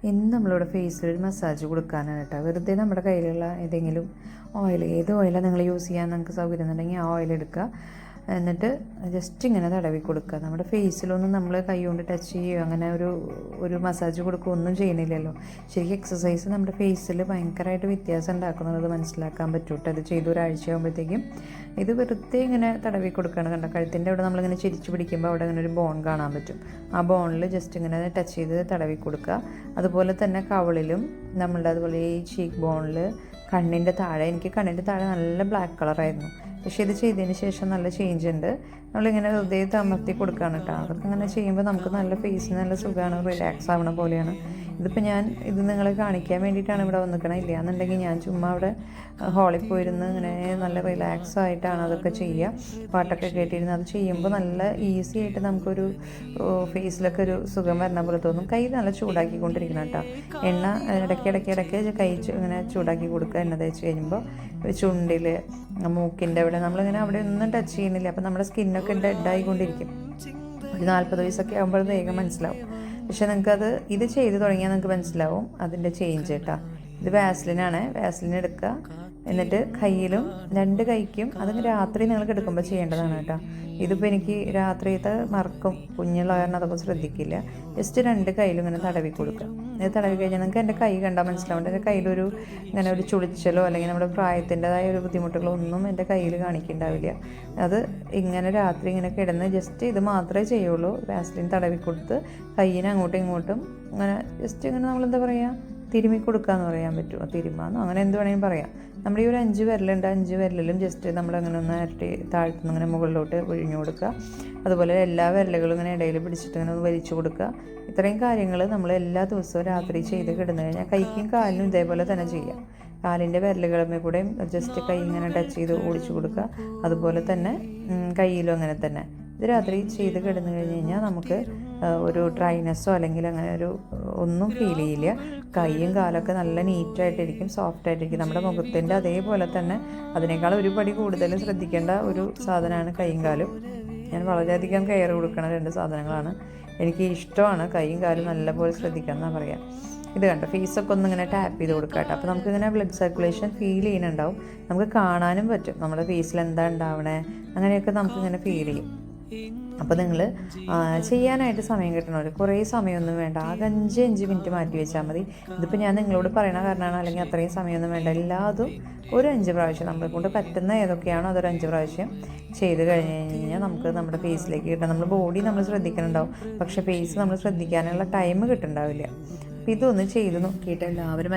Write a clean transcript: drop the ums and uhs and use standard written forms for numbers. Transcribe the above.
ഇന്ന് നമ്മളിവിടെ ഫേസിലൊരു മസാജ് കൊടുക്കാനാണ് കേട്ടോ. വെറുതെ നമ്മുടെ കയ്യിലുള്ള ഏതെങ്കിലും ഓയിൽ, ഏത് ഓയിലാണ് നിങ്ങൾ യൂസ് ചെയ്യാൻ നിങ്ങൾക്ക് സൗകര്യം എന്നുണ്ടെങ്കിൽ ആ ഓയിൽ എടുക്കുക. എന്നിട്ട് ജസ്റ്റ് ഇങ്ങനെ തടവി കൊടുക്കുക. നമ്മുടെ ഫേസിലൊന്നും നമ്മൾ കൈ കൊണ്ട് ടച്ച് ചെയ്യുകയോ അങ്ങനെ ഒരു മസാജ് കൊടുക്കുകയോ ഒന്നും ചെയ്യണില്ലല്ലോ. ശരിക്കും എക്സസൈസ് നമ്മുടെ ഫേസിൽ ഭയങ്കരമായിട്ട് വ്യത്യാസം ഉണ്ടാക്കുന്നത് മനസ്സിലാക്കാൻ പറ്റൂട്ടോ. അത് ചെയ്ത് ഒരാഴ്ചയാകുമ്പോഴത്തേക്കും ഇത് വെറുതെ ഇങ്ങനെ തടവി കൊടുക്കുകയാണ്. കണ്ട കഴുത്തിൻ്റെ അവിടെ നമ്മളിങ്ങനെ ചിരിച്ചു പിടിക്കുമ്പോൾ അവിടെ ഇങ്ങനെ ഒരു ബോൺ കാണാൻ പറ്റും. ആ ബോണിൽ ജസ്റ്റ് ഇങ്ങനെ ടച്ച് ചെയ്ത് തടവി കൊടുക്കുക. അതുപോലെ തന്നെ കവിളിലും നമ്മളുടെ അതുപോലെ ഈ ചീക്ക് ബോണിൽ, കണ്ണിൻ്റെ താഴെ, എനിക്ക് കണ്ണിൻ്റെ താഴെ നല്ല ബ്ലാക്ക് കളറായിരുന്നു. പക്ഷേ ഇത് ചെയ്തതിന് ശേഷം നല്ല ചേഞ്ച് ഉണ്ട്. നമ്മളിങ്ങനെ വെറുതെ അമർത്തി കൊടുക്കുകയാണ് കേട്ടോ. അതൊക്കെ ഇങ്ങനെ ചെയ്യുമ്പോൾ നമുക്ക് നല്ല ഫേസിന് നല്ല സുഖമാണ്, റിലാക്സ് ആവണ പോലെയാണ്. ഇതിപ്പോൾ ഇത് നിങ്ങളെ കാണിക്കാൻ വേണ്ടിയിട്ടാണ് ഇവിടെ വന്നിരിക്കണം. ഇല്ല എന്നുണ്ടെങ്കിൽ ഞാൻ ചുമ്മാ അവിടെ ഹാളിൽ പോയിരുന്ന് ഇങ്ങനെ നല്ല റിലാക്സ് ആയിട്ടാണ് അതൊക്കെ ചെയ്യുക. പാട്ടൊക്കെ കേട്ടിരുന്ന് അത് ചെയ്യുമ്പോൾ നല്ല ഈസി ആയിട്ട് നമുക്കൊരു ഫേസിലൊക്കെ ഒരു സുഖം വരുന്ന പോലെ തോന്നും. കൈ നല്ല ചൂടാക്കിക്കൊണ്ടിരിക്കണം കേട്ടോ. എണ്ണ ഇടയ്ക്ക് കൈ ഇങ്ങനെ ചൂടാക്കി കൊടുക്കുക. എണ്ണ തേച്ച് കഴിയുമ്പോൾ ചുണ്ടിൽ, മൂക്കിൻ്റെ അവിടെ നമ്മളിങ്ങനെ അവിടെ ഒന്നും ടച്ച് ചെയ്യുന്നില്ല. അപ്പോൾ നമ്മുടെ സ്കിന്നൊക്കെ ഡെഡായിക്കൊണ്ടിരിക്കും. ഒരു 40 വയസ്സൊക്കെ ആകുമ്പോൾ വേഗം മനസ്സിലാവും. പക്ഷെ നിങ്ങൾക്കത് ഇത് ചെയ്ത് തുടങ്ങിയാൽ നിങ്ങൾക്ക് മനസ്സിലാവും അതിൻ്റെ ചേഞ്ച് കേട്ടോ. ഇത് വാസ്ലിനാണ്. വാസ്ലിൻ എടുക്കുക. എന്നിട്ട് കയ്യിലും 2 കൈക്കും, അതങ്ങ് രാത്രി നിങ്ങൾക്ക് എടുക്കുമ്പോൾ ചെയ്യേണ്ടതാണ് കേട്ടോ. ഇതിപ്പോൾ എനിക്ക് രാത്രിയത്തെ മറക്കും, കുഞ്ഞുള്ള കാരണം അതൊക്കെ ശ്രദ്ധിക്കില്ല. ജസ്റ്റ് 2 കയ്യിലും ഇങ്ങനെ തടവി കൊടുക്കുക. ഇത് തടവി കഴിഞ്ഞാൽ നിങ്ങൾക്ക് എൻ്റെ കൈ കണ്ടാൽ മനസ്സിലാവും. എൻ്റെ കയ്യിലൊരു ഇങ്ങനെ ഒരു ചുളിച്ചലോ അല്ലെങ്കിൽ നമ്മുടെ പ്രായത്തിൻ്റെതായ ഒരു ബുദ്ധിമുട്ടുകളോ ഒന്നും എൻ്റെ കയ്യിൽ കാണിക്കുന്നുണ്ടാവില്ല. അത് ഇങ്ങനെ രാത്രി ഇങ്ങനെ കിടന്ന് ജസ്റ്റ് ഇത് മാത്രമേ ചെയ്യുള്ളൂ. വാസ്ലിൻ തടവി കൊടുത്ത് കയ്യിന് അങ്ങോട്ടും ഇങ്ങോട്ടും ഇങ്ങനെ ജസ്റ്റ് ഇങ്ങനെ നമ്മളെന്താ പറയുക, തിരുമ്മി കൊടുക്കുക എന്ന് പറയാൻ പറ്റുമോ, തിരുമ്മാന്നോ അങ്ങനെ എന്ത് വേണമെങ്കിലും പറയാം. നമ്മുടെ ഈ ഒരു 5 വിരലുണ്ട്, 5 വിരലിലും ജസ്റ്റ് നമ്മളങ്ങനെ ഒന്ന് ഇരട്ടി താഴ്ത്തുനിന്ന് ഇങ്ങനെ മുകളിലോട്ട് ഒഴിഞ്ഞു കൊടുക്കുക. അതുപോലെ എല്ലാ വിരലുകളും ഇങ്ങനെ ഇടയിൽ പിടിച്ചിട്ട് ഇങ്ങനെ ഒന്ന് വലിച്ചു കൊടുക്കുക. ഇത്രയും കാര്യങ്ങൾ നമ്മൾ എല്ലാ ദിവസവും രാത്രി ചെയ്ത് കിടന്നു കഴിഞ്ഞാൽ കൈക്കും കാലിനും ഇതേപോലെ തന്നെ ചെയ്യാം. കാലിൻ്റെ വിരലുകളുമേ കൂടെയും ജസ്റ്റ് കൈ ഇങ്ങനെ ടച്ച് ചെയ്ത് ഓടിച്ചു കൊടുക്കുക. അതുപോലെ തന്നെ കയ്യിലും അങ്ങനെ തന്നെ. ഇത് രാത്രി ചെയ്ത് കിടന്നു കഴിഞ്ഞ് കഴിഞ്ഞാൽ നമുക്ക് ഒരു ഡ്രൈനെസ്സോ അല്ലെങ്കിൽ അങ്ങനെ ഒന്നും ഫീൽ ചെയ്യില്ല. കൈയും കാലൊക്കെ നല്ല നീറ്റായിട്ടിരിക്കും, സോഫ്റ്റായിട്ടിരിക്കും. നമ്മുടെ മുഖത്തിൻ്റെ അതേപോലെ തന്നെ അതിനേക്കാൾ ഒരു പടി കൂടുതൽ ശ്രദ്ധിക്കേണ്ട ഒരു സാധനമാണ് കൈയും കാലും. ഞാൻ വളരെയധികം കെയർ കൊടുക്കുന്ന 2 സാധനങ്ങളാണ്. എനിക്ക് ഇഷ്ടമാണ് കൈയും കാലും നല്ലപോലെ ശ്രദ്ധിക്കണം എന്നാണ് പറയാം. ഇത് കണ്ടോ, ഫേസൊക്കെ ഒന്നിങ്ങനെ ടാപ്പ് ചെയ്ത് കൊടുക്കുക കേട്ടോ. അപ്പോൾ നമുക്കിങ്ങനെ ബ്ലഡ് സർക്കുലേഷൻ ഫീൽ ചെയ്യുന്നുണ്ടാവും. നമുക്ക് കാണാനും പറ്റും നമ്മുടെ ഫേസിൽ എന്താ ഉണ്ടാവണേ, അങ്ങനെയൊക്കെ നമുക്കിങ്ങനെ ഫീൽ ചെയ്യും. അപ്പോൾ നിങ്ങൾ ചെയ്യാനായിട്ട് സമയം കിട്ടണമല്ലോ. കുറേ സമയമൊന്നും വേണ്ട, ആകെ 5 മിനിറ്റ് മാറ്റി വെച്ചാൽ മതി. ഇതിപ്പോൾ ഞാൻ നിങ്ങളോട് പറയണ കാരണമാണ്, അല്ലെങ്കിൽ അത്രയും സമയമൊന്നും വേണ്ട. എല്ലാതും ഒരു 5 പ്രാവശ്യം നമ്മളെ കൊണ്ട് പറ്റുന്ന ഏതൊക്കെയാണോ അതൊരു 5 പ്രാവശ്യം ചെയ്ത് കഴിഞ്ഞ് കഴിഞ്ഞാൽ നമുക്ക് നമ്മുടെ ഫേസിലേക്ക് കിട്ടാം. നമ്മുടെ ബോഡി നമ്മൾ ശ്രദ്ധിക്കുന്നുണ്ടാവും, പക്ഷേ ഫേസ് നമ്മൾ ശ്രദ്ധിക്കാനുള്ള ടൈം കിട്ടുന്നുണ്ടാവില്ല. അപ്പോൾ ഇതൊന്ന് ചെയ്ത് നോക്കിയിട്ട് എല്ലാവരും